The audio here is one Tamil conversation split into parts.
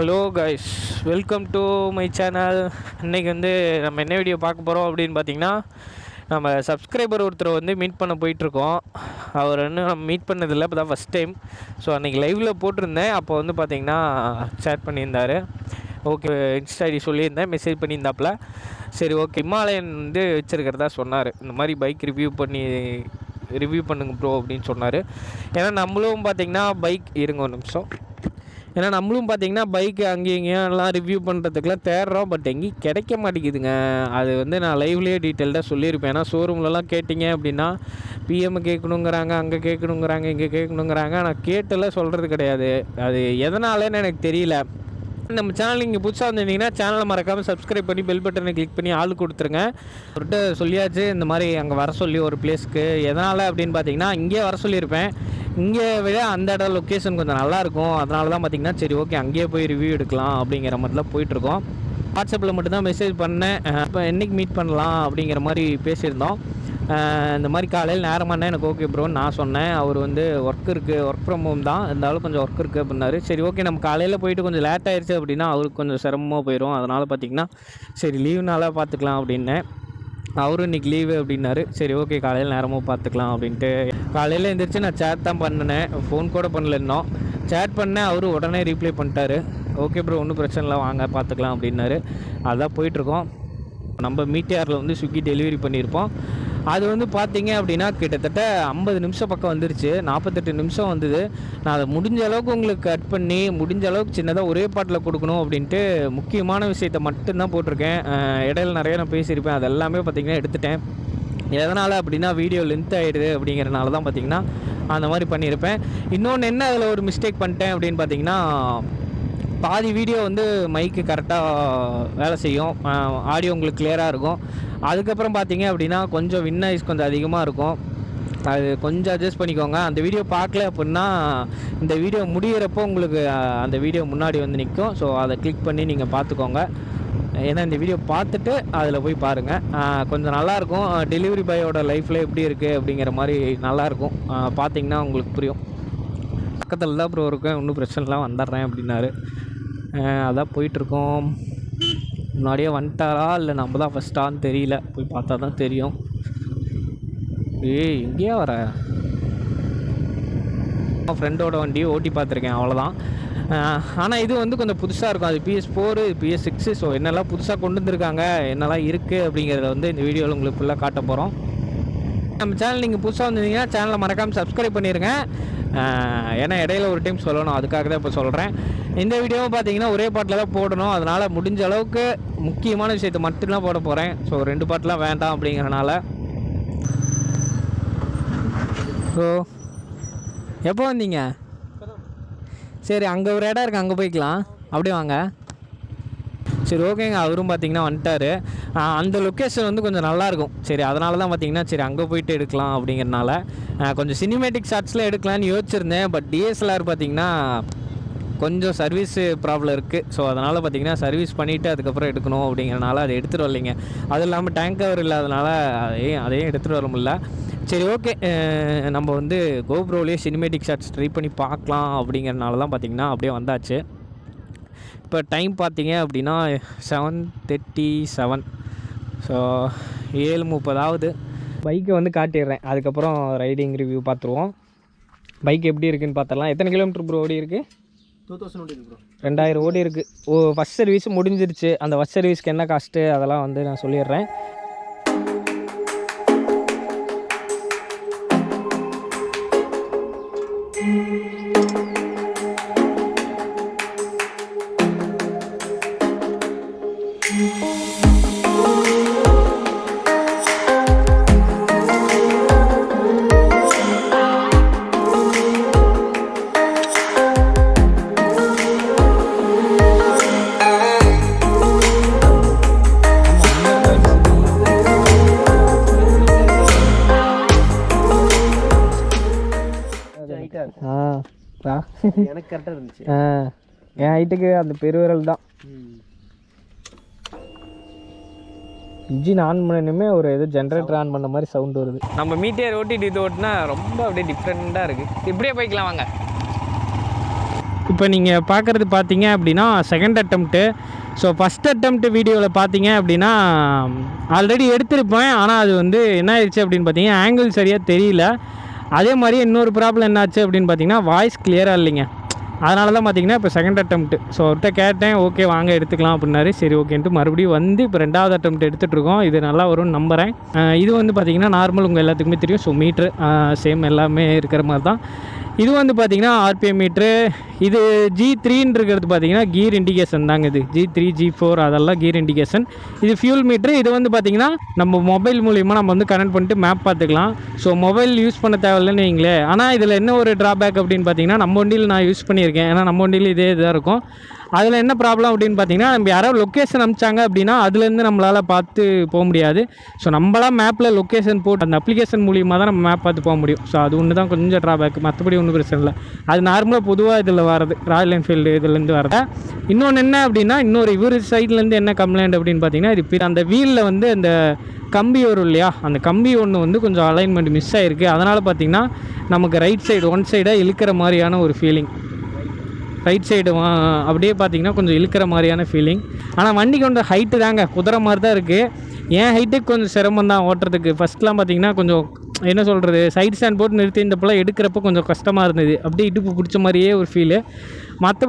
Hello guys, welcome to my channel. இன்றைக்கி வந்து நம்ம என்ன வீடியோ பார்க்க போகிறோம் அப்படின்னு பார்த்தீங்கன்னா, நம்ம சப்ஸ்கிரைபர் ஒருத்தரை வந்து மீட் பண்ண போயிட்டுருக்கோம். அவர் இன்னும் நம்ம மீட் பண்ணதில்லை, இப்போ தான் ஃபஸ்ட் டைம். ஸோ அன்றைக்கி லைவில் போட்டிருந்தேன். அப்போ வந்து பார்த்திங்கன்னா சேட் பண்ணியிருந்தார். ஓகே, இன்ஸ்டா ஐடி சொல்லியிருந்தேன், மெசேஜ் பண்ணியிருந்தாப்புல. சரி ஓகே, ஹிமாலயன் வந்து வச்சுருக்கிறதா சொன்னார். இந்த மாதிரி பைக் ரிவ்யூ பண்ணுங்க ப்ரோ அப்படின்னு சொன்னார். ஏன்னா நம்மளும் பார்த்திங்கன்னா இருங்க ஒரு நிமிஷம். ஏன்னா நம்மளும் பார்த்திங்கன்னா பைக்கு அங்கேயும் இங்கேயும் எல்லாம் ரிவ்யூ பண்ணுறதுக்குலாம் தேடுறோம். பட் எங்கேயும் கிடைக்க மாட்டேங்குதுங்க. அது வந்து நான் லைவ்லேயே டீட்டெயில்டாக சொல்லியிருப்பேன். ஏன்னா ஷோரூம்லலாம் கேட்டிங்க அப்படின்னா பிஎம் கேட்கணுங்கிறாங்க, அங்கே கேட்கணுங்கிறாங்க, இங்கே கேட்கணுங்கிறாங்க. ஆனால் கேட்டெல்லாம் சொல்கிறது கிடையாது. அது எதனாலன்னு எனக்கு தெரியல. நம்ம சேனல் இங்கே புதுசாக வந்திருந்தீங்கன்னா சேனலை மறக்காமல் சப்ஸ்கிரைப் பண்ணி பெல் பட்டனை கிளிக் பண்ணி ஆள் கொடுத்துருங்க. அவர்கிட்ட சொல்லியாச்சு இந்த மாதிரி அங்கே வர சொல்லி ஒரு பிளேஸ்க்கு. எதனால் அப்படின்னு பார்த்தீங்கன்னா, இங்கேயே வர சொல்லியிருப்பேன். இங்கே விட அந்த இடம் லொக்கேஷன் கொஞ்சம் நல்லாயிருக்கும். அதனால தான் பார்த்திங்கன்னா சரி ஓகே அங்கேயே போய் ரிவ்யூ எடுக்கலாம் அப்படிங்கிற மாதிரிலாம் போயிட்டுருக்கோம். வாட்ஸ்அப்பில் மட்டும்தான் மெசேஜ் பண்ணேன். இப்போ என்றைக்கு மீட் பண்ணலாம் அப்படிங்கிற மாதிரி பேசியிருந்தோம். இந்த மாதிரி காலையில் நேரமானா எனக்கு ஓகே ப்ரோன்னு நான் சொன்னேன். அவர் வந்து ஒர்க் ஃப்ரம் ஹோம் தான், இருந்தாலும் கொஞ்சம் ஒர்க் இருக்குது அப்படின்னாரு. சரி ஓகே, நம்ம காலையில் போயிட்டு கொஞ்சம் லேட் ஆகிடுச்சு அப்படின்னா அவருக்கு கொஞ்சம் சிரமமாக போயிடும். அதனால் பார்த்திங்கன்னா சரி லீவுனால பார்த்துக்கலாம் அப்படின்னேன். அவரும் இன்றைக்கி லீவு அப்படின்னாரு. சரி ஓகே, காலையில் நேரமாக பார்த்துக்கலாம் அப்படின்ட்டு காலையில் எழுந்திரிச்சு நான் சேட் தான் பண்ணினேன், ஃபோன் கூட பண்ணல இன்னும். சேட் பண்ணேன், அவரும் உடனே ரீப்ளை பண்ணிட்டாரு. ஓகே ப்ரோ, ஒன்றும் பிரச்சனை இல்லை, வாங்க பார்த்துக்கலாம் அப்படின்னாரு. அதான் போயிட்டுருக்கோம். நம்ம மீட்டியாரில் வந்து ஸ்விக்கி டெலிவரி பண்ணியிருப்போம். அது வந்து பார்த்திங்க அப்படின்னா கிட்டத்தட்ட 50 நிமிஷம் பக்கம் வந்துருச்சு. 48 நிமிஷம் வந்தது. நான் அதை முடிஞ்ச அளவுக்கு உங்களுக்கு கட் பண்ணி முடிஞ்ச அளவுக்கு சின்னதாக ஒரே பாட்டில் கொடுக்கணும் அப்படின்ட்டு முக்கியமான விஷயத்த மட்டும்தான் போட்டிருக்கேன். இடையில நிறைய நான் பேசியிருப்பேன், அது எல்லாமே பார்த்திங்கன்னா எடுத்துட்டேன். எதனால் அப்படின்னா வீடியோ லென்த் ஆகிடுது அப்படிங்கிறனால தான் பார்த்திங்கன்னா அந்த மாதிரி பண்ணியிருப்பேன். இன்னொன்று என்ன அதில் ஒரு மிஸ்டேக் பண்ணிட்டேன் அப்படின்னு பார்த்திங்கன்னா, பாதி வீடியோ வந்து மைக்கு கரெக்டாக வேலை செய்யும், ஆடியோ உங்களுக்கு கிளியராக இருக்கும். அதுக்கப்புறம் பார்த்திங்க அப்படின்னா கொஞ்சம் வின்னாய்ஸ் கொஞ்சம் அதிகமாக இருக்கும். அது கொஞ்சம் அட்ஜஸ்ட் பண்ணிக்கோங்க. அந்த வீடியோ பார்க்கல அப்படின்னா இந்த வீடியோ முடிகிறப்போ உங்களுக்கு அந்த வீடியோ முன்னாடி வந்து நிற்கும். ஸோ அதை கிளிக் பண்ணி நீங்கள் பார்த்துக்கோங்க. ஏன்னா இந்த வீடியோ பார்த்துட்டு அதில் போய் பாருங்கள். கொஞ்சம் நல்லாயிருக்கும். டெலிவரி பாயோட லைஃப்பில் எப்படி இருக்குது அப்படிங்கிற மாதிரி நல்லாயிருக்கும். பார்த்திங்கன்னா உங்களுக்கு புரியும். பக்கத்தில் தான் ப்ரோ இருக்கேன், ஒன்றும் பிரச்சனைலாம் வந்துடுறேன் அப்படின்னாரு. அதான் போயிட்டுருக்கோம். முன்னாடியே வந்துட்டாரா இல்லை நம்ம தான் ஃபஸ்ட்டான்னு தெரியல, போய் பார்த்தா தான் தெரியும். எங்கேயா வர? ஃப்ரெண்டோட வண்டியை ஓட்டி பார்த்துருக்கேன், அவ்வளோதான். ஆனால் இது வந்து கொஞ்சம் புதுசாக இருக்கும். அது PS4 PS6. ஸோ என்னெல்லாம் புதுசாக கொண்டு வந்திருக்காங்க, என்னெல்லாம் இருக்குது அப்படிங்கிறத வந்து இந்த வீடியோவில் உங்களுக்கு ஃபுல்லாக காட்ட போகிறோம். நம்ம சேனல் நீங்கள் புதுசாக வந்திருந்தீங்கன்னா சேனலை மறக்காமல் சப்ஸ்கிரைப் பண்ணிடுங்க. ஏன்னா இடையில ஒரு டைம் சொல்லணும், அதுக்காக தான் இப்போ சொல்கிறேன். இந்த வீடியோவும் பார்த்தீங்கன்னா ஒரே பாட்டில் தான் போடணும். அதனால் முடிஞ்ச அளவுக்கு முக்கியமான விஷயத்தை மட்டும்தான் போட போகிறேன். ஸோ 2 பாட்டெலாம் வேண்டாம் அப்படிங்கிறனால. ஸோ எப்போ வந்தீங்க? சரி, அங்கே ஒரு இடம் இருக்குது, அங்கே போய்க்கலாம். அப்படியே வாங்க. சரி ஓகேங்க, அவரும் பார்த்திங்கன்னா வந்துட்டார். அந்த லொக்கேஷன் வந்து கொஞ்சம் நல்லாயிருக்கும். சரி அதனால தான் பார்த்திங்கன்னா சரி அங்கே போய்ட்டு எடுக்கலாம் அப்படிங்கிறனால கொஞ்சம் சினிமேட்டிக் ஷாட்ஸ்லாம் எடுக்கலான்னு யோசிச்சிருந்தேன். பட் டிஎஸ்எல்ஆர் பார்த்திங்கன்னா கொஞ்சம் சர்வீஸ் ப்ராப்ளம் இருக்குது. ஸோ அதனால் பார்த்திங்கன்னா சர்வீஸ் பண்ணிவிட்டு அதுக்கப்புறம் எடுக்கணும் அப்படிங்கிறனால அதை எடுத்துகிட்டு வரலைங்க. அதுவும் இல்லாமல் டேங்க் கவர் இல்லாதனால அதையும் எடுத்துகிட்டு வர முடியல. சரி ஓகே, நம்ம வந்து கோப்ரோலேயே சினிமேட்டிக் ஷாட்ஸ் ட்ரை பண்ணி பார்க்கலாம் அப்படிங்கிறனால தான் பார்த்திங்கன்னா அப்படியே வந்தாச்சு. இப்போ டைம் பார்த்திங்க அப்படின்னா 7:37. ஸோ 7:30 பைக்கை வந்து காட்டிடுறேன். அதுக்கப்புறம் ரைடிங் ரிவ்யூ பார்த்துருவோம். பைக் எப்படி இருக்குதுன்னு பார்த்துடலாம். எத்தனை கிலோமீட்டர் ப்ரோ ஓடி இருக்குது? 2000 ஓடி ப்ரோ. 2000 ஓடி இருக்குது. ஃபஸ்ட் சர்வீஸ் முடிஞ்சிருச்சு. அந்த ஃபஸ்ட் சர்வீஸ்க்கு என்ன காஸ்ட்டு அதெல்லாம் வந்து நான் சொல்லிடுறேன். எனக்கு கரெக்டாக இருந்துச்சு. என் ஹைட்டுக்கு அந்த பெருவிரல் தான். இன்ஜின் ஆன் பண்ணணுமே ஒரு ஏதோ ஜென்ரேட்டர் ஆன் பண்ண மாதிரி சவுண்ட் வருது. நம்ம மீட்டியர் ஓட்டிட்டு இது ஓட்டினா ரொம்ப அப்படியே டிஃப்ரெண்ட்டாக இருக்குது. இப்படியே போய்க்கலாம் வாங்க. இப்போ நீங்கள் பார்க்குறது பார்த்தீங்க அப்படின்னா second attempt. So first attempt வீடியோவில் பார்த்தீங்க அப்படின்னா ஆல்ரெடி எடுத்திருப்பேன். ஆனால் அது வந்து என்ன ஆயிடுச்சு அப்படின்னு பார்த்தீங்கன்னா ஆங்கிள் சரியாக தெரியல. அதே மாதிரி இன்னொரு ப்ராப்ளம் என்னாச்சு அப்படின்னு பார்த்தீங்கன்னா வாய்ஸ் கிளியராக இல்லைங்க. அதனால தான் பார்த்தீங்கன்னா இப்போ செகண்ட் அட்டம்ப்ட். ஸோ அவர்கிட்ட கேட்டேன், ஓகே வாங்க எடுத்துக்கலாம் அப்படின்னாரு. சரி ஓகேன்ட்டு மறுபடியும் வந்து இப்போ ரெண்டாவது அட்டம்ப்ட் எடுத்துகிட்ருக்கோம். இது நல்லா வரும்னு நம்புகிறேன். இது வந்து பார்த்திங்கன்னா நார்மல் உங்கள் எல்லாத்துக்குமே தெரியும். ஸோ மீட்ரு சேம் எல்லாமே இருக்கிற மாதிரி தான். இது வந்து பார்த்திங்கன்னா ஆர்பிஎம் மீட்ரு. இது G3 இருக்கிறது பார்த்திங்கன்னா கியர் இண்டிகேஷன் தாங்க. இது G3 G4 அதெல்லாம் கியர் இண்டிகேஷன். இது ஃபியூல் மீட்ரு. இது வந்து பார்த்திங்கன்னா நம்ம மொபைல் மூலிமா நம்ம வந்து கனெக்ட் பண்ணிட்டு மேப் பார்த்துக்கலாம். ஸோ மொபைல் யூஸ் பண்ண தேவையில்லைன்னு வைங்களேன். ஆனால் இதில் என்ன ஒரு ட்ராபேக் அப்படின்னு பார்த்தீங்கன்னா நம்ம வண்டியில் நான் யூஸ் பண்ணியிருக்கேன். ஏன்னா நம்ம வண்டியில் இதே இதாக இருக்கும். அதில் என்ன ப்ராப்ளம் அப்படின்னு பார்த்தீங்கன்னா நம்ம யாராவது லொக்கேஷன் அனுப்பிச்சாங்க அப்படின்னா அதுலேருந்து நம்மளால் பார்த்து போக முடியாது. ஸோ நம்மளாம் மேப்பில் லொக்கேஷன் போட்டு அந்த அப்ளிகேஷன் மூலியமாக தான் நம்ம மேப் பார்த்து போக முடியும். ஸோ அது ஒன்று தான் கொஞ்சம் ட்ராபேக். மற்றபடி ஒன்றும் பிரச்சனை இல்லை. அது நார்மலாக பொதுவாக இதில் வரது ராயல் என்ஃபீல்டு இதுலேருந்து வரது. இன்னொன்று என்ன அப்படின்னா இன்னொரு இவர் சைட்லேருந்து என்ன கம்ப்ளைண்ட் அப்படின்னு பார்த்தீங்கன்னா இது அந்த வீலில் வந்து அந்த கம்பி வரும் இல்லையா, அந்த கம்பி ஒன்று வந்து கொஞ்சம் அலைன்மெண்ட் மிஸ் ஆகிருக்கு. அதனால் பார்த்திங்கன்னா நமக்கு ரைட் சைடு ஒன் சைடாக இழுக்கிற மாதிரியான ஒரு ஃபீலிங். ரைட் சைடு அப்படியே பார்த்திங்கன்னா கொஞ்சம் இழுக்கிற மாதிரியான ஃபீலிங். ஆனால் வண்டி கொஞ்சம் ஹைட்டு தாங்க, குதிரை மாதிரி தான் இருக்குது. என் ஹைட்டுக்கு கொஞ்சம் சிரமம் தான் ஓட்டுறதுக்கு. ஃபஸ்ட்லாம் பார்த்திங்கன்னா கொஞ்சம் என்ன சொல்கிறது சைடு ஸ்டாண்ட் போட்டு நிறுத்தி இந்த போல் எடுக்கிறப்போ கொஞ்சம் கஷ்டமாக இருந்தது. அப்படியே இடுப்பு பிடிச்ச மாதிரியே ஒரு ஃபீலு.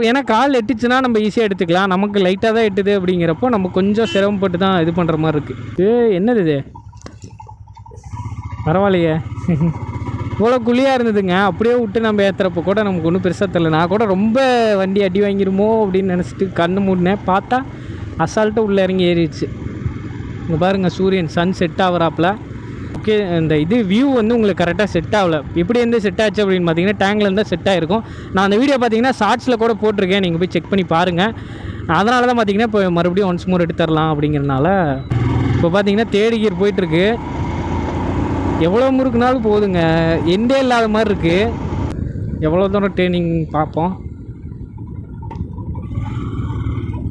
ஏன்னா கால் எட்டுச்சுன்னா நம்ம ஈஸியாக எடுத்துக்கலாம். நமக்கு லைட்டாக தான் எட்டுது அப்படிங்கிறப்போ நம்ம கொஞ்சம் சிரமப்பட்டு தான் இது பண்ணுற மாதிரி இருக்குது. என்னது இது பரவாயில்லையே இவ்வளோ குழியாக இருந்ததுங்க. அப்படியே விட்டு நம்ம ஏற்றுறப்போ கூட நமக்கு ஒன்றும் பெருசாக தெரியல. நான் கூட ரொம்ப வண்டி அடி வாங்கிடுமோ அப்படின்னு நினச்சிட்டு கண்ணு மூடினேன். பார்த்தா அசால்ட்டாக உள்ளே இறங்கி ஏறிடுச்சு. இங்கே பாருங்கள் சூரியன் சன் செட் ஆகிறாப்புல. ஓகே இந்த இது வியூ வந்து உங்களுக்கு கரெக்டாக செட் ஆகலை. எப்படி வந்து செட் ஆச்சு அப்படின்னு பார்த்தீங்கன்னா டேங்கில் இருந்தால் செட் ஆகிருக்கும். நான் அந்த வீடியோ பார்த்தீங்கன்னா ஷார்ட்ஸில் கூட போட்டிருக்கேன். நீங்கள் போய் செக் பண்ணி பாருங்கள். அதனால தான் பார்த்தீங்கன்னா இப்போ மறுபடியும் ஒன்ஸ் மோர் எடுத்துடலாம் அப்படிங்கிறனால இப்போ பார்த்தீங்கன்னா தேர்ட் கியர் போயிட்டுருக்கு. எவ்வளோ முறுக்குனாலும் போதுங்க, எண்டே இல்லாத மாதிரி இருக்குது. எவ்வளோ தூரம் ட்ரெயினிங் பார்ப்போம்.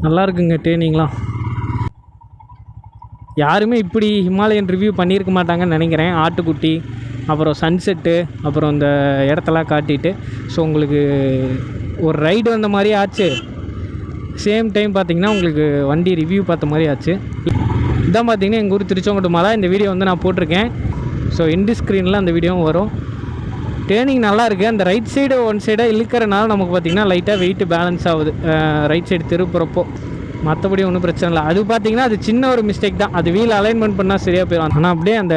நல்லா இருக்குங்க ட்ரெயினிங்லாம். யாருமே இப்படி ஹிமாலயன் ரிவ்யூ பண்ணியிருக்க மாட்டாங்கன்னு நினைக்கிறேன். ஆட்டுக்குட்டி அப்புறம் சன்செட்டு அப்புறம் இந்த இடத்தெல்லாம் காட்டிட்டு ஸோ உங்களுக்கு ஒரு ரைடு வந்த மாதிரியே ஆச்சு. சேம் டைம் பார்த்திங்கன்னா உங்களுக்கு வண்டி ரிவ்யூ பார்த்த மாதிரி ஆச்சு. இதான் பார்த்திங்கன்னா எங்கள் ஊர் திருச்செங்கோடு மலை. இந்த வீடியோ வந்து நான் போட்டிருக்கேன். ஸோ இண்டி ஸ்க்ரீனில் அந்த வீடியோவும் வரும். டேர்னிங் நல்லா இருக்குது. அந்த ரைட் சைடு ஒன் சைடாக இழுக்கிறனால நமக்கு பார்த்திங்கன்னா லைட்டாக வெயிட்டு பேலன்ஸ் ஆகுது ரைட் சைடு திருப்புறப்போ. மற்றபடி ஒன்றும் பிரச்சனை இல்லை. அது பார்த்திங்கன்னா அது சின்ன ஒரு மிஸ்டேக் தான். அது வீல் அலைன்மெண்ட் பண்ணால் சரியாக போயிடும். ஆனால் அப்படியே அந்த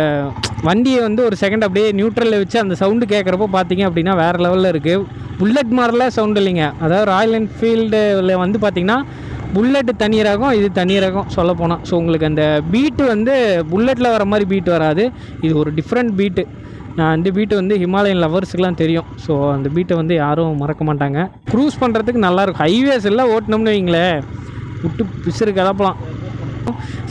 வண்டியை வந்து ஒரு செகண்ட் அப்படியே நியூட்ரலில் வச்சு அந்த சவுண்டு கேட்குறப்போ பார்த்திங்க அப்படின்னா வேறு லெவலில் இருக்குது. புல்லட் மாதிரிலாம் சவுண்டு இல்லைங்க. அதாவது ராயல் என்ஃபீல்டில் வந்து பார்த்திங்கன்னா புல்லட்டு தனி ரகம், இது தனி ரகம் சொல்ல போனால். ஸோ உங்களுக்கு அந்த பீட்டு வந்து புல்லட்டில் வர மாதிரி பீட் வராது. இது ஒரு டிஃப்ரெண்ட் பீட்டு. அந்த பீட்டு வந்து ஹிமாலயன் லவர்ஸுக்கெலாம் தெரியும். ஸோ அந்த பீட்டை வந்து யாரும் மறக்க மாட்டாங்க. க்ரூஸ் பண்ணுறதுக்கு நல்லாயிருக்கும். ஹைவேஸ் எல்லாம் ஓட்டினோம்னு வைங்களேன் விட்டு பிசுறு கிளப்பலாம்.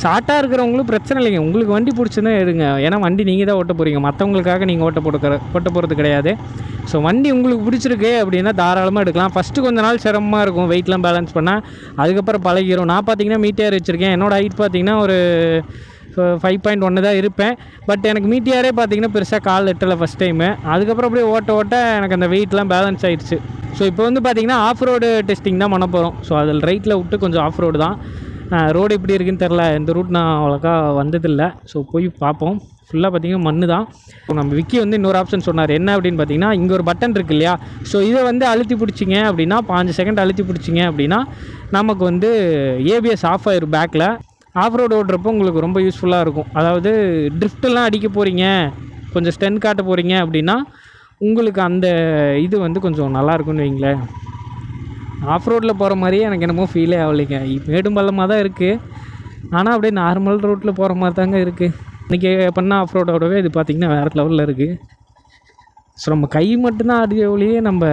ஷார்ட்டாக இருக்கிறவங்களும் பிரச்சனை இல்லைங்க. உங்களுக்கு வண்டி பிடிச்சுன்னா எடுங்க. ஏன்னா வண்டி நீங்கள் தான் ஓட்ட போகிறீங்க. மற்றவங்களுக்காக நீங்கள் ஓட்ட போகிறது கிடையாது. ஸோ வண்டி உங்களுக்கு பிடிச்சிருக்கு அப்படின்னா தாராளமாக எடுக்கலாம். ஃபஸ்ட்டு கொஞ்ச நாள் சிரமமாக இருக்கும் வெயிட்லாம் பேலன்ஸ் பண்ணால். அதுக்கப்புறம் பழகிடும். நான் பார்த்தீங்கன்னா மீட்டியர் வச்சுருக்கேன். என்னோடய ஹைட் பார்த்திங்கன்னா ஒரு 5.1 தான் இருப்பேன். பட் எனக்கு மீட்டியாரே பார்த்திங்கன்னா பெருசாக கால் எட்டலை ஃபஸ்ட் டைமு. அதுக்கப்புறம் அப்படியே ஓட்ட எனக்கு அந்த வெயிட்லாம் பேலன்ஸ் ஆகிடுச்சு. ஸோ இப்போ வந்து பார்த்திங்கன்னா ஆஃப் ரோடு டெஸ்டிங் தான் பண்ண போகிறோம். ஸோ அதில் ரைட்டில் விட்டு கொஞ்சம் ஆஃப் ரோடு தான். ரோடு எப்படி இருக்குன்னு தெரில. இந்த ரூட் நான் அவ்வளோக்கா வந்ததில்லை. ஸோ போய் பார்ப்போம். ஃபுல்லாக பார்த்திங்கன்னா மண்ணு தான். ஸோ நம்ம விக்கி வந்து இன்னொரு ஆப்ஷன் சொன்னார். என்ன அப்படின்னு பார்த்தீங்கன்னா இங்கே ஒரு பட்டன் இருக்குது இல்லையா. ஸோ இதை வந்து அழுத்தி பிடிச்சிங்க அப்படின்னா 5 செகண்ட் அழுத்தி பிடிச்சிங்க அப்படின்னா நமக்கு வந்து ஏபிஎஸ் ஆஃப் ஆயிரும் பேக்கில். ஆஃப் ரோடு ஓடுறப்போ உங்களுக்கு ரொம்ப யூஸ்ஃபுல்லாக இருக்கும். அதாவது ட்ரிஃப்டெல்லாம் அடிக்க போகிறீங்க, கொஞ்சம் ஸ்டென் காட்ட போகிறீங்க அப்படின்னா உங்களுக்கு அந்த இது வந்து கொஞ்சம் நல்லாயிருக்குன்னு வைங்களேன். ஆஃப் ரோட்டில் போகிற மாதிரியே எனக்கு என்னமோ ஃபீலே ஆகலைங்க. மேடும் பள்ளமாக தான் இருக்குது. ஆனால் அப்படியே நார்மல் ரோட்டில் போகிற மாதிரி தாங்க இருக்குது. இன்றைக்கி பண்ணால் ஆஃப் ரோடோடவே இது பார்த்திங்கன்னா வேறு லெவலில் இருக்குது. ஸோ நம்ம கை மட்டும்தான் ஆடியோவிலேயே நம்ம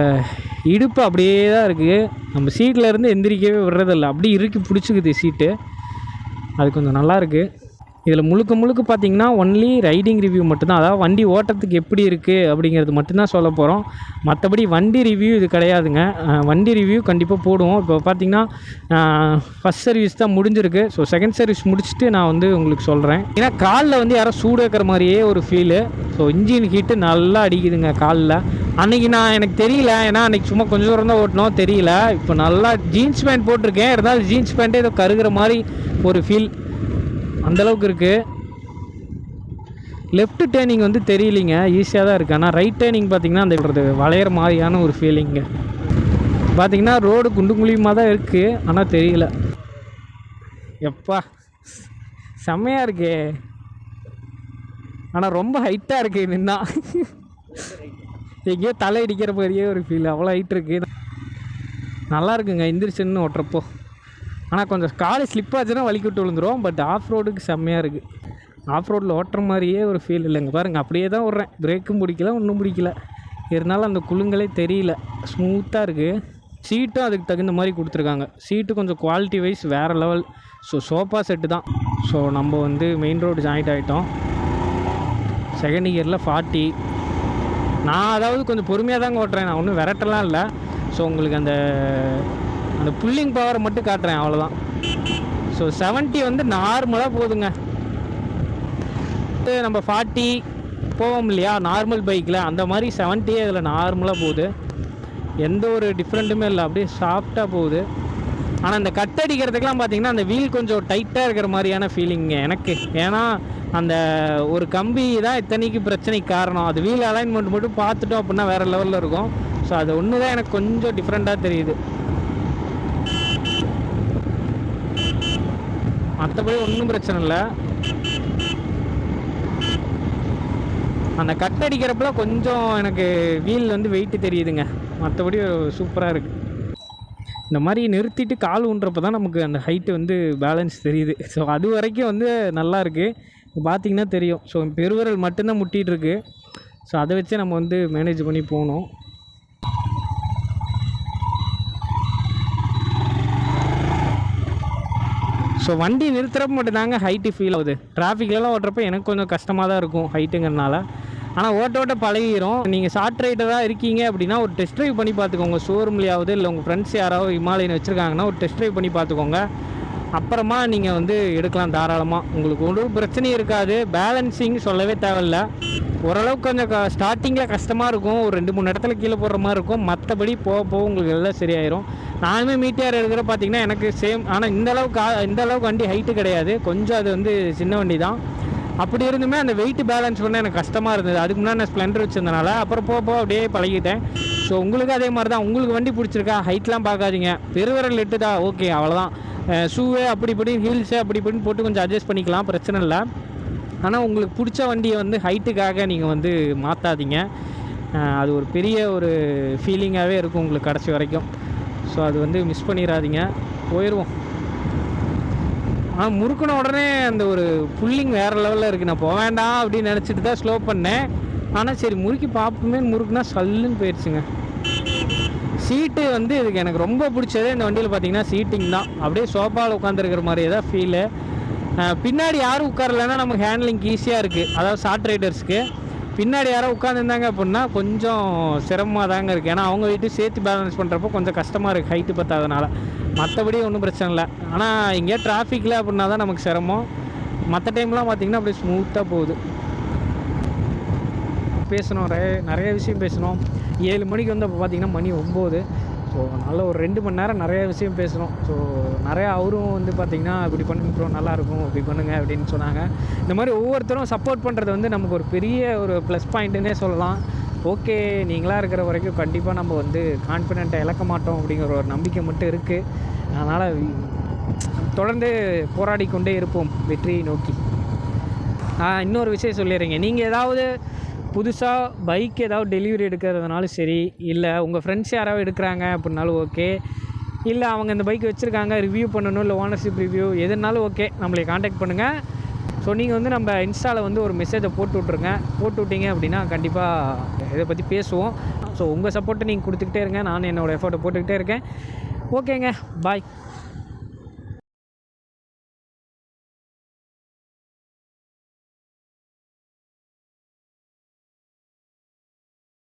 இடுப்பு அப்படியே தான் இருக்குது. நம்ம சீட்டில் இருந்து எந்திரிக்கவே விடுறதில்ல. அப்படியே இறுக்கி பிடிச்சிக்குது சீட்டு. அது கொஞ்சம் நல்லாயிருக்கு. இதில் முழுக்க பார்த்திங்கன்னா ஒன்லி ரைடிங் ரிவ்யூ மட்டும்தான். அதாவது வண்டி ஓட்டத்துக்கு எப்படி இருக்குது அப்படிங்கிறது மட்டும்தான் சொல்ல போகிறோம். மற்றபடி வண்டி ரிவ்யூ இது கிடையாதுங்க. வண்டி ரிவ்யூ கண்டிப்பாக போடுவோம். இப்போ பார்த்திங்கன்னா ஃபஸ்ட் சர்வீஸ் தான் முடிஞ்சிருக்கு. ஸோ செகண்ட் சர்வீஸ் முடிச்சுட்டு நான் வந்து உங்களுக்கு சொல்கிறேன். ஏன்னா காலில் வந்து யாரோ சூடு வைக்கிற மாதிரியே ஒரு ஃபீலு. ஸோ இன்ஜின் ஹீட்டு நல்லா அடிக்குதுங்க காலில். அன்றைக்கி எனக்கு தெரியல, ஏன்னா அன்றைக்கி சும்மா கொஞ்சம் தூரம் தான் ஓட்டணும், தெரியல. இப்போ நல்லா ஜீன்ஸ் பேண்ட் போட்டிருக்கேன், இருந்தாலும் ஜீன்ஸ் பேண்ட்டே ஏதோ கருகிற மாதிரி ஒரு ஃபீல் அந்தளவுக்கு இருக்குது. லெஃப்ட் டேர்னிங் வந்து தெரியலிங்க, ஈஸியாக தான் இருக்குது. ஆனால் ரைட் டேர்னிங் பார்த்திங்கன்னா அந்த வளையிற மாதிரியான ஒரு ஃபீலிங்க. பார்த்திங்கன்னா ரோடு குண்டு குழியுமாக தான் இருக்குது, ஆனால் தெரியல. எப்பா செம்மையாக இருக்கே, ஆனால் ரொம்ப ஹைட்டாக இருக்குது. நின்னா எங்கேயோ தலை அடிக்கிற மாதிரியே ஒரு ஃபீல், அவ்வளோ ஹைட் இருக்குது. நல்லா இருக்குங்க எந்திரிச்சுன்னு ஓட்டுறப்போ. ஆனால் கொஞ்சம் காலை ஸ்லிப் ஆச்சுன்னா வலிக்கு விட்டு விழுந்துரும். பட் ஆஃப் ரோடுக்கு செம்மையாக இருக்குது. ஆஃப் ரோட்டில் ஓட்டுற மாதிரியே ஒரு ஃபீல் இல்லைங்க. பாருங்கள், அப்படியே தான் ஓடுறேன், பிரேக்கும் பிடிக்கல, ஒன்றும் பிடிக்கல. இருந்தாலும் அந்த குலுங்களே தெரியல, ஸ்மூத்தாக இருக்குது. சீட்டும் அதுக்கு தகுந்த மாதிரி கொடுத்துருக்காங்க. சீட்டு கொஞ்சம் குவாலிட்டி வைஸ் வேறு லெவல். ஸோ சோஃபா செட்டு தான். ஸோ நம்ம வந்து மெயின் ரோடு ஜாயிண்ட் ஆகிட்டோம். செகண்ட் கியரில் 40. நான் அதாவது கொஞ்சம் பொறுமையாக தாங்க ஓட்டுறேன், நான் ஒன்றும் விரட்டலாம் இல்லை. ஸோ உங்களுக்கு அந்த புல்லிங் பவரை மட்டும் காட்டுறேன், அவ்வளோதான். ஸோ 70 வந்து நார்மலாக போகுதுங்க. நம்ம 40 போவோம் இல்லையா நார்மல் பைக்கில், அந்த மாதிரி 70 இதில் நார்மலாக போகுது. எந்த ஒரு டிஃப்ரெண்ட்டுமே இல்லை, அப்படியே சாஃப்டாக போகுது. ஆனால் இந்த கட் அடிக்கிறதுக்கெலாம் பார்த்திங்கன்னா அந்த வீல் கொஞ்சம் டைட்டாக இருக்கிற மாதிரியான ஃபீலிங்க எனக்கு. ஏன்னா அந்த ஒரு கம்பி தான் இத்தனைக்கு பிரச்சனைக்கு காரணம். அது வீல் அலைன்மெண்ட் மட்டும் பார்த்துட்டோம் அப்படின்னா வேறு லெவலில் இருக்கும். ஸோ அது ஒன்று தான் எனக்கு கொஞ்சம் டிஃப்ரெண்ட்டாக தெரியுது. மற்றபடி ஒன்றும் பிரச்சனை இல்லை. அந்த கட் அடிக்கிறப்பல கொஞ்சம் எனக்கு வீல் வந்து வெயிட்டு தெரியுதுங்க. மற்றபடி சூப்பராக இருக்குது. இந்த மாதிரி நிறுத்திட்டு கால் ஊன்றப்போ தான் நமக்கு அந்த ஹைட்டு வந்து பேலன்ஸ் தெரியுது. ஸோ அது வரைக்கும் வந்து நல்லா இருக்குது, பார்த்திங்கன்னா தெரியும். ஸோ பெருவிரல் மட்டும்தான் முட்டிகிட்ருக்கு. ஸோ அதை வச்சு நம்ம வந்து மேனேஜ் பண்ணி போகணும். ஸோ வண்டி நிறுத்துறப்ப மட்டும்தாங்க ஹைட்டு ஃபீல் ஆகுது. டிராஃபிக்லலாம் ஓட்டுறப்ப எனக்கு கொஞ்சம் கஷ்டமாக தான் இருக்கும் ஹைட்டுங்கிறனால. ஆனால் ஓட்ட பழகிடும். நீங்கள் ஷார்ட் ரைடராக இருக்கீங்க அப்படின்னா ஒரு டெஸ்ட் ட்ரைவ் பண்ணி பார்த்துக்கோங்க. ஷோரூம்லையாவது இல்லை உங்கள் ஃப்ரெண்ட்ஸ் யாராவது ஹிமாலயன் வச்சுருக்காங்கன்னா ஒரு டெஸ்ட் ட்ரைவ் பண்ணி பார்த்துக்கோங்க. அப்புறமா நீங்கள் வந்து எடுக்கலாம் தாராளமாக. உங்களுக்கு ஒரு பிரச்சனையும் இருக்காது. பேலன்சிங் சொல்லவே தேவையில்ல. ஓரளவுக்கு கொஞ்சம் ஸ்டார்டிங்கில் கஷ்டமாக இருக்கும், ஒரு 2-3 இடத்துல கீழே போடுற மாதிரி இருக்கும். மற்றபடி போக உங்களுக்கு எல்லாம் சரியாயிரும். நானுமே மீட்டியார் எடுக்கிற பார்த்திங்கன்னா எனக்கு சேம். ஆனால் இந்த அளவுக்கு வண்டி ஹைட்டு கிடையாது, கொஞ்சம் அது வந்து சின்ன வண்டி தான். அப்படி இருந்துமே அந்த வெயிட் பேலன்ஸ் பண்ண எனக்கு கஷ்டமாக இருந்தது. அதுக்கு முன்னாடி நான் ஸ்ப்ளெண்டர் வச்சிருந்தனால அப்புறம் போக அப்படியே பழகிட்டேன். ஸோ உங்களுக்கு அதே மாதிரி தான். உங்களுக்கு வண்டி பிடிச்சிருக்கா, ஹைட்லாம் பார்க்காதீங்க, பெருவிரல் எட்டுதா ஓகே, அவ்வளோதான். ஷூவே அப்படி இப்படி ஹீல்ஸு அப்படி இப்படின்னு போட்டு கொஞ்சம் அட்ஜஸ்ட் பண்ணிக்கலாம், பிரச்சனை இல்லை. ஆனால் உங்களுக்கு பிடிச்ச வண்டியை வந்து ஹைட்டுக்காக நீங்கள் வந்து மாற்றாதீங்க. அது ஒரு பெரிய ஒரு ஃபீலிங்காகவே இருக்கும் உங்களுக்கு கடைசி வரைக்கும். ஸோ அது வந்து மிஸ் பண்ணிடாதீங்க. போயிடுவோம். ஆனால் முறுக்கின உடனே அந்த ஒரு புல்லிங் வேறு லெவலில் இருக்குது. நான் போக வேண்டாம் அப்படின்னு நினச்சிட்டு தான் ஸ்லோ பண்ணேன். ஆனால் சரி முறுக்கி பார்ப்போமே, முறுக்குனா சல்லுன்னு போயிடுச்சுங்க. சீட்டு வந்து இதுக்கு எனக்கு ரொம்ப பிடிச்சதே இந்த வண்டியில் பார்த்திங்கன்னா சீட்டிங் தான். அப்படியே சோஃபாவில் உட்காந்துருக்கிற மாதிரியே தான் ஃபீலு. பின்னாடி யாரும் உட்காரலைன்னா நமக்கு ஹேண்ட்லிங் ஈஸியாக இருக்குது. அதாவது ஷார்ட் ரைடர்ஸ்க்கு பின்னாடி யாரும் உட்காந்துருந்தாங்க அப்படின்னா கொஞ்சம் சிரமமாக தாங்க இருக்குது. ஏன்னா அவங்க வீட்டு சேர்த்து பேலன்ஸ் பண்ணுறப்போ கொஞ்சம் கஷ்டமாக இருக்குது ஹைட்டு பத்தாதனால. மற்றபடி ஒன்றும் பிரச்சனை இல்லை. ஆனால் இங்கே டிராஃபிக்கில் அப்படின்னா தான் நமக்கு சிரமம். மற்ற டைம்லாம் பார்த்திங்கன்னா அப்படியே ஸ்மூத்தாக போகுது. பேசணும், நிறைய விஷயம் பேசணும். 7 மணிக்கு வந்து அப்போ பார்த்திங்கன்னா மணி 9. ஸோ நல்ல ஒரு 2 மணி நேரம் நிறைய விஷயம் பேசணும். ஸோ நிறையா அவரும் வந்து பார்த்திங்கன்னா இப்படி பண்ணுறோம் நல்லாயிருக்கும், இப்படி பண்ணுங்கள் அப்படின்னு சொன்னாங்க. இந்த மாதிரி ஒவ்வொருத்தரும் சப்போர்ட் பண்ணுறது வந்து நமக்கு ஒரு பெரிய ஒரு ப்ளஸ் பாயிண்ட்டுன்னே சொல்லலாம். ஓகே, நீங்களாக இருக்கிற வரைக்கும் கண்டிப்பாக நம்ம வந்து கான்ஃபிடென்ட்டை இழக்க மாட்டோம் அப்படிங்கிற ஒரு நம்பிக்கை மட்டும் இருக்குது. அதனால் தொடர்ந்து போராடி கொண்டே இருப்போம் வெற்றியை நோக்கி. இன்னொரு விஷயம் சொல்லிடுறீங்க, நீங்கள் ஏதாவது புதுசாக பைக் ஏதாவது டெலிவரி எடுக்கிறதுனாலும் சரி, இல்லை உங்கள் ஃப்ரெண்ட்ஸ் யாராவது எடுக்கிறாங்க அப்படின்னாலும் ஓகே, இல்லை அவங்க இந்த பைக் வச்சுருக்காங்க ரிவ்யூ பண்ணணும், இல்லை ஓனர்ஷிப் ரிவ்யூ எதுனாலும் ஓகே, நம்மளை காண்டாக்ட் பண்ணுங்கள். ஸோ நீங்கள் வந்து நம்ம இன்ஸ்டாவில் வந்து ஒரு மெசேஜை போட்டு விட்ருங்க அப்படின்னா கண்டிப்பாக இதை பற்றி பேசுவோம். ஸோ உங்கள் சப்போர்ட்டை நீங்கள் கொடுத்துக்கிட்டே இருங்க, நான் என்னோடய எஃபோர்ட்டை போட்டுக்கிட்டே இருக்கேன். ஓகேங்க, பாய்.